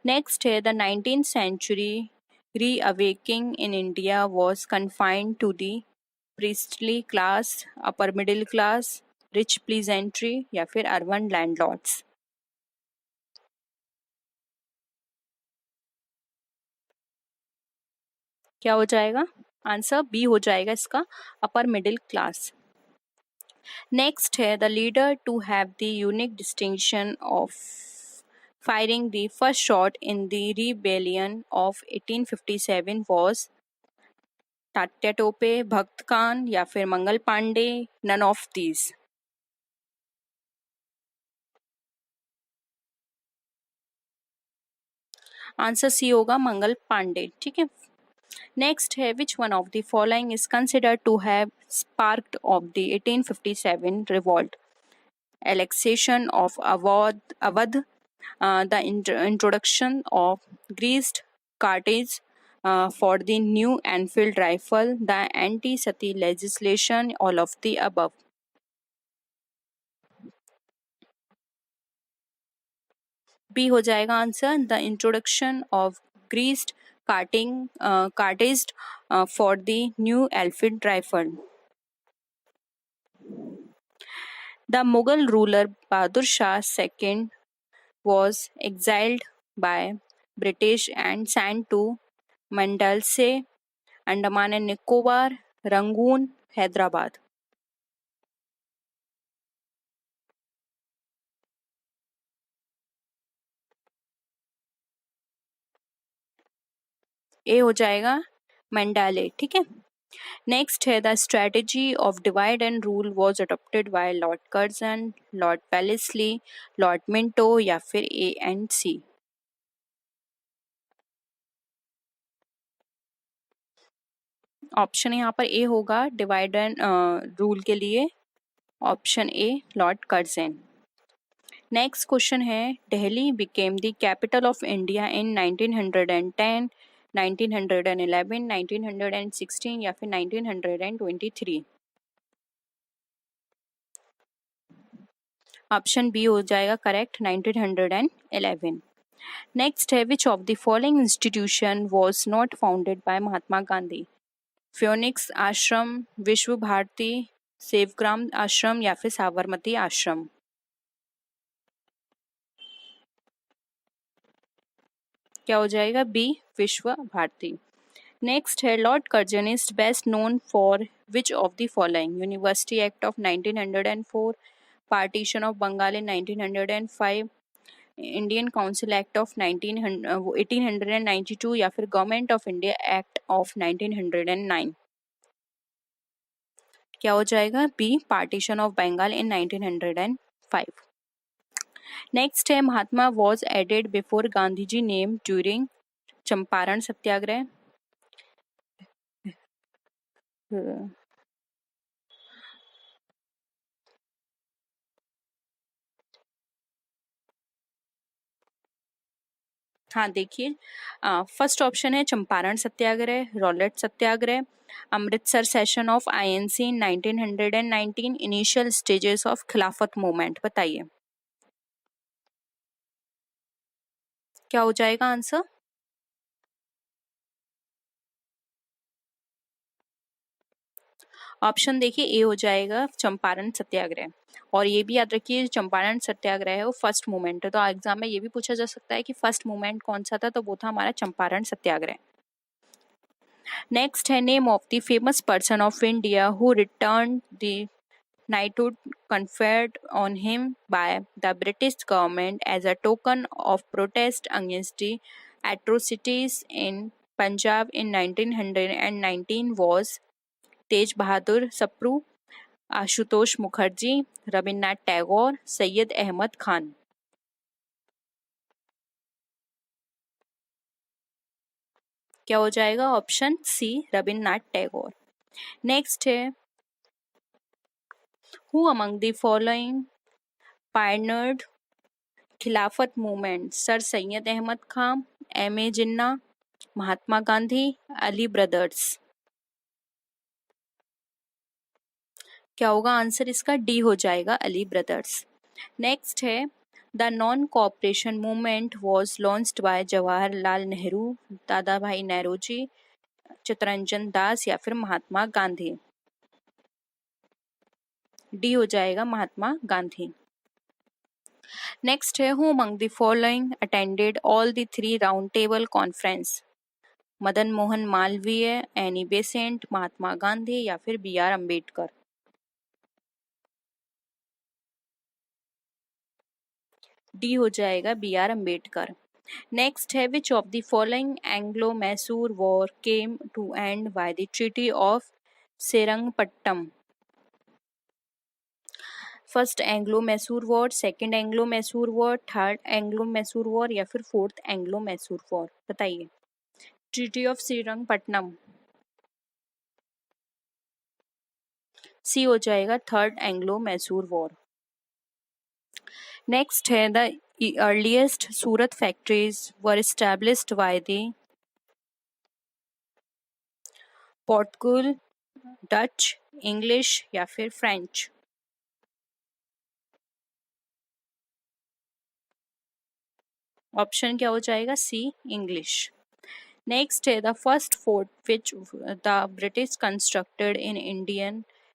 नेक्स्ट है the 19th century reawakening in India was confined to the priestly class, upper middle class, rich peasantry या फिर urban landlords. क्या हो जाएगा आंसर, बी हो जाएगा इसका, अपर मिडिल क्लास। नेक्स्ट है the leader to have the unique distinction of firing the first shot in the rebellion of 1857 was Tatya Tope, Bakht Khan या फिर Mangal Pandey, none of these. Answer C होगा, मंगल पांडे। ठीक है। नेक्स्ट है which one of the following is considered to have sparked off the 1857 revolt, annexation of Awadh, the introduction of greased cartridge for the new Enfield rifle, the anti-sati legislation, all of the above। B हो जाएगा answer, the introduction of greased cartridge for the new Enfield rifle। The Mughal ruler Bahadur Shah II was exiled by British and sent to Mandalay, Andaman and Nicobar, Rangoon, Hyderabad. A हो जाएगा, Mandalay. ठीक है। Next है the strategy of divide and rule was adopted by Lord Curzon, Lord Wellesley, Lord Minto या फिर A and C. Option यहाँ पर ए होगा डिवाइड एंड रूल के लिए, option A Lord Curzon. Next question है, Delhi became the capital of India in 1910, 1911, 1916 या फिर 1923? ऑप्शन बी हो जाएगा करेक्ट, 1911। नेक्स्ट है, which of the following institution was not founded by Mahatma Gandhi? Phoenix Ashram, Vishwa Bharti, सेवग्राम आश्रम या फिर साबरमती आश्रम? क्या हो जाएगा? बी विश्व भारती। नेक्स्ट है, Lord Curzon is best known for which of the following? University act of 1904, partition of Bengal in 1905, Indian council act of 1892 या फिर government of India act of 1909? क्या हो जाएगा? B partition of Bengal in 1905। Next है, Mahatma was added before Gandhi ji name during Champaran Satyagraha? हाँ देखिए, first option है Champaran Satyagraha, Rowlatt Satyagraha, Amritsar session of INC in 1919, initial stages of खिलाफत मूवमेंट। बताइए क्या हो जाएगा आंसर? ऑप्शन देखिए ए हो जाएगा चंपारण सत्याग्रह। और ये भी याद रखिए, चंपारण सत्याग्रह है वो फर्स्ट मूवमेंट है, तो एग्जाम में ये भी पूछा जा सकता है कि फर्स्ट मूवमेंट कौन सा था, तो वो था हमारा चंपारण सत्याग्रह। नेक्स्ट है, name of the famous person of India who return the knighthood conferred on him by the British government as a token of protest against the atrocities in Punjab in 1919 was Tej Bahadur Sapru, Ashutosh Mukherjee, Rabindranath Tagore, Syed Ahmed Khan? क्या हो जाएगा? Option C Rabindranath Tagore. Next है, who among the following pioneered Khilafat movement? Sir Syed Ahmed Khan, M A Jinnah, Mahatma Gandhi, Ali brothers? क्या होगा answer इसका? D हो जाएगा, Ali brothers. Next है, the non cooperation movement was launched by Jawaharlal Nehru, दादा भाई नौरोजी, चित्तरंजन दास या फिर महात्मा गांधी? डी हो जाएगा, महात्मा गांधी। नेक्स्ट है, who among the following attended all the three round table conference? Madan Mohan Malaviya, Annie Besant, Mahatma Gandhi या फिर बी आर अम्बेडकर? डी हो जाएगा, बी आर अम्बेडकर। नेक्स्ट है, which of the following Anglo Mysore war came to end by the treaty of Seringapatam? First Anglo Mysore war, second Anglo Mysore war, third Anglo Mysore war या फिर fourth Anglo Mysore war? बताइए। Treaty of Srirangapatnam. C हो जाएगा, third Anglo Mysore war. Next है, the earliest Surat factories were established by the Portugal, Dutch, English या फिर French? Option क्या हो जाएगा? C English. नेक्स्ट है, the first fort which the British constructed in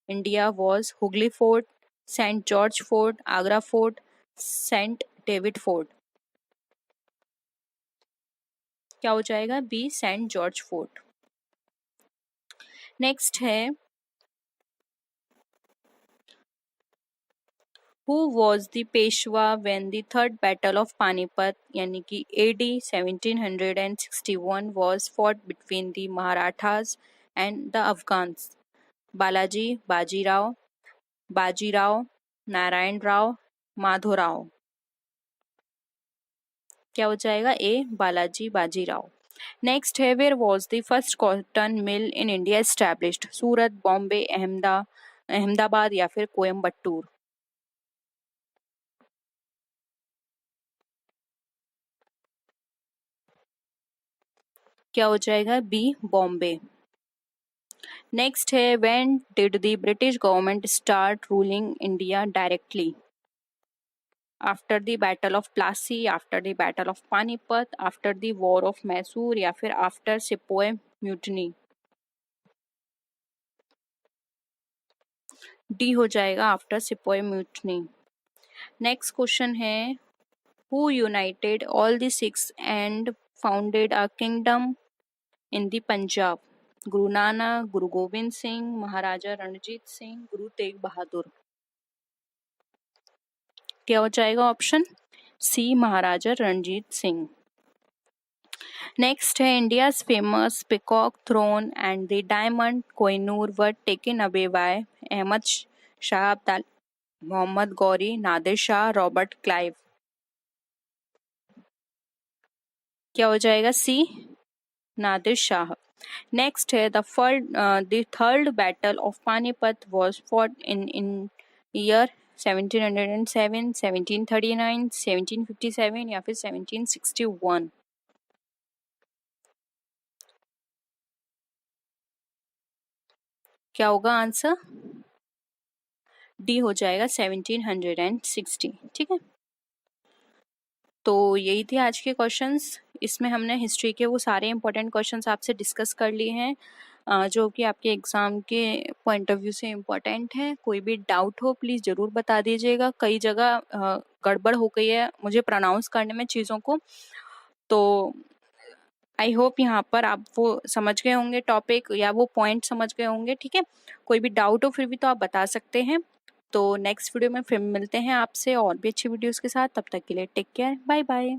India was Hooghly fort, saint George fort, Agra fort, saint David fort? क्या हो जाएगा? B saint George fort. Next है, who was the Peshwa when the third battle of Panipat यानी कि AD 1761 was fought between the Marathas and the Afghans? Balaji Bajirao, Bajirao, Narayan Rao, Madhorao? क्या हो जाएगा? A Balaji Bajirao. Next है, where was the first cotton mill in India established? Surat, Bombay, Ahmedabad, Ahmedabad या फिर कोयम्बटूर? क्या हो जाएगा? बी, बॉम्बे। नेक्स्ट है, when did the British government start ruling India directly? After the battle of Plassey, after the battle of Panipat, after the war of Mysore या फिर after sepoy mutiny? D हो जाएगा, after sepoy mutiny. Next question है, who united all the Sikhs and founded a kingdom in the Punjab? Guru Nanak, गुरु गोविंद सिंह, महाराजा रणजीत सिंह, गुरु तेग बहादुर? क्या हो जाएगा option C, Maharaja Ranjit Singh. Next है, India's famous peacock throne and the diamond Kohinoor were taken away by Ahmad Shah Abdali, Mohammad Ghori, Nadir Shah, Robert Clive? क्या हो जाएगा? C, Nadir Shah. Next है, the third battle of Panipat was fought in year 1707, 1739, 1757 या फिर 1761? क्या होगा आंसर? डी हो जाएगा 1760। ठीक है, तो यही थे आज के क्वेश्चंस। इसमें हमने हिस्ट्री के वो सारे इंपॉर्टेंट क्वेश्चंस आपसे डिस्कस कर लिए हैं, जो कि आपके एग्ज़ाम के पॉइंट ऑफ व्यू से इम्पोर्टेंट है। कोई भी डाउट हो प्लीज़ ज़रूर बता दीजिएगा। कई जगह गड़बड़ हो गई है मुझे प्रोनाउंस करने में चीज़ों को, तो आई होप यहाँ पर आप वो समझ गए होंगे टॉपिक या वो पॉइंट समझ गए होंगे। ठीक है, कोई भी डाउट हो फिर भी तो आप बता सकते हैं। तो नेक्स्ट वीडियो में फिर मिलते हैं आपसे और भी अच्छी वीडियोस के साथ। तब तक के लिए टेक केयर, बाय बाय।